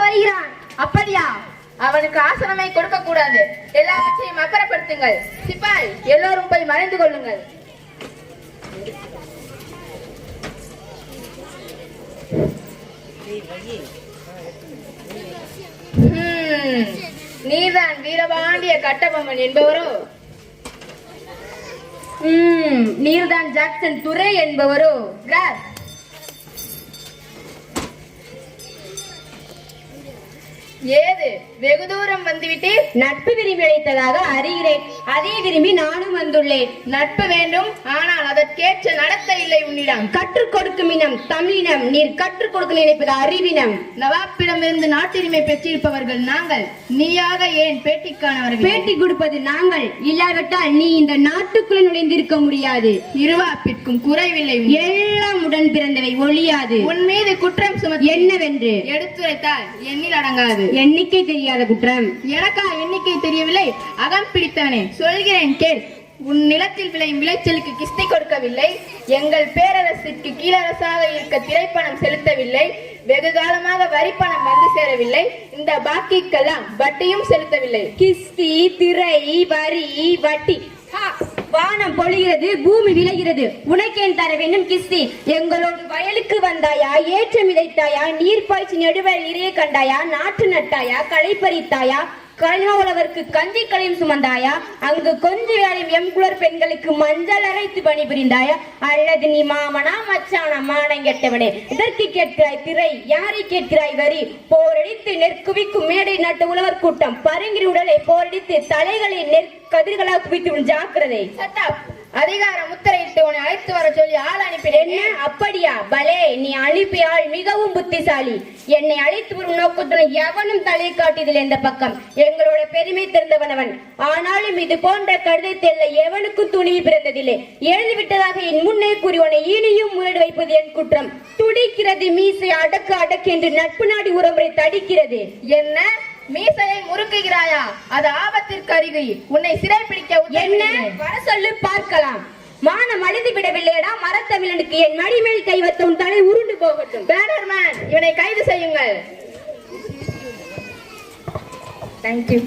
வருகிறான். அப்படியா? அவனுக்கு ஆசனமே கொடுக்க கூடாது. எல்லாவற்றையும் அப்புறப்படுத்துங்கள். சிப்பாய், எல்லோரும் போய் மறைந்து கொள்ளுங்கள். நீதான் வீரபாண்டிய கட்டபொம்மன் என்பவரோ? நீர்தான் ஜாக்சன் துரை என்பவரோ? ஏது வெகு தூரம் வந்துவிட்டீர்? நட்பு விரும்பி அழைத்ததாக அறிகிறேன். அதே விரும்பி நானும் வந்துள்ளேன். நட்பு வேண்டும், ஆனால் அதற்கேற்ற நடத்தை இல்லை உன்னிடம். கற்றுக் கொடுக்கும் இனம் தமிழினம். நீர் கற்றுக் கொடுக்க நினைப்பது அறிவினம். நவாப்பிடமிருந்து நாட்டுரிமை பெற்றிருப்பவர்கள் நாங்கள். நீயாக ஏன் பேட்டிக்கானவர்கள்? பேட்டி கொடுப்பது நாங்கள். இல்லாவிட்டால் நீ இந்த நாட்டுக்குள் நுழைந்திருக்க முடியாது. இருவாப்பிற்கும் குறைவில்லை. எல்லாம் உடன் பிறந்தவை ஒழியாது. உன் மீது குற்றம் சுமத்தி என்னவென்று எடுத்துரைத்தால் எண்ணில் அடங்காது. எண்ணிக்கை தெரியாத குற்றம். எனக்கா எண்ணிக்கை தெரியவில்லை? அகம் பிடித்தவனே, சொல்கிறேன் கேள். உன் நிலத்தில் விளையும் விளைச்சலுக்கு கிஸ்தி கொடுக்கவில்லை. எங்கள் பேரரசுக்கு கீழரசாக இருக்க திரைப்பணம் செலுத்தவில்லை. வெகு காலமாக வரிப்பணம் வந்து சேரவில்லை. இந்த பாக்கிக்கெல்லாம் வட்டியும் செலுத்தவில்லை. கிஸ்தி, திரை, வரி, வட்டி. வானம் பொழிகிறது, பூமி விளைகிறது. உனக்கேன் தர வேண்டும் கிஸ்தி? எங்களோடு வயலுக்கு வந்தாயா? ஏற்றம் விதைத்தாயா? நீர் பாய்ச்சி நெடுவயல் நிறைய கண்டாயா? நாற்று நட்டாயா? களை பறித்தாயா? கழிவுலவருக்கு கஞ்சி களையும் சுமந்தாயா? அங்கு கொஞ்ச வேலையும் எங்குளர் பெண்களுக்கு மஞ்சள் அரைத்து பணிபுரிந்தாயா? அல்லது நீ மாமனா மச்சானா மானங்கெட்டவனே? இதற்கு கேட்கிறாய் திரை, யாரை கேட்கிறாய் வரி? போரடித்து நெற்குவிக்கும் மேடை நாட்டு உழவர் கூட்டம் பரங்கிரி உடலை போரடித்து தலைகளை நெற்கதிர்களாக குவித்து ஜாக்கிரதை. அதிகாரம் முத்திரையிட்டு உன்னை அழைத்து வர சொல்லி ஆள் அனுப்பினேன். என்ன அப்படியா? பலே, நீ அனுப்பிய ஆள் மிகவும் புத்திசாலி. என்னை அழைத்து வரும் நோக்கத்துடன் எவனும் தலை காட்டியதில் எந்த பக்கம். எங்களோட பெருமை தெரிந்தவனவன். ஆனாலும் இது போன்ற கடிதத்தை எவனுக்கும் துணிவு பிறந்ததில்லை. எழுந்து விட்டதாக என் முன்னே கூறி உன்னை இனியும் முயல் வைப்பது என் குற்றம். துடிக்கிறது மீசை அடக்கு அடக்கு என்று நட்பு நாடி உறமுறை தடிக்கிறது. என்ன மீசையை முறுக்குகிறாயா? அது ஆபத்திற்கு அருகே. உன்னை சிறைப்பிடிக்க என்ன வர சொல்லு பார்க்கலாம். மானம் அழிந்து விடவில்லையடா மரத்தமிழனுக்கு. என் மடிமேல் கை வைத்த உன் தலை உருண்டு போகட்டும். பேனர்மேன், இவனை கைது செய்யுங்கள். தேங்க்யூ.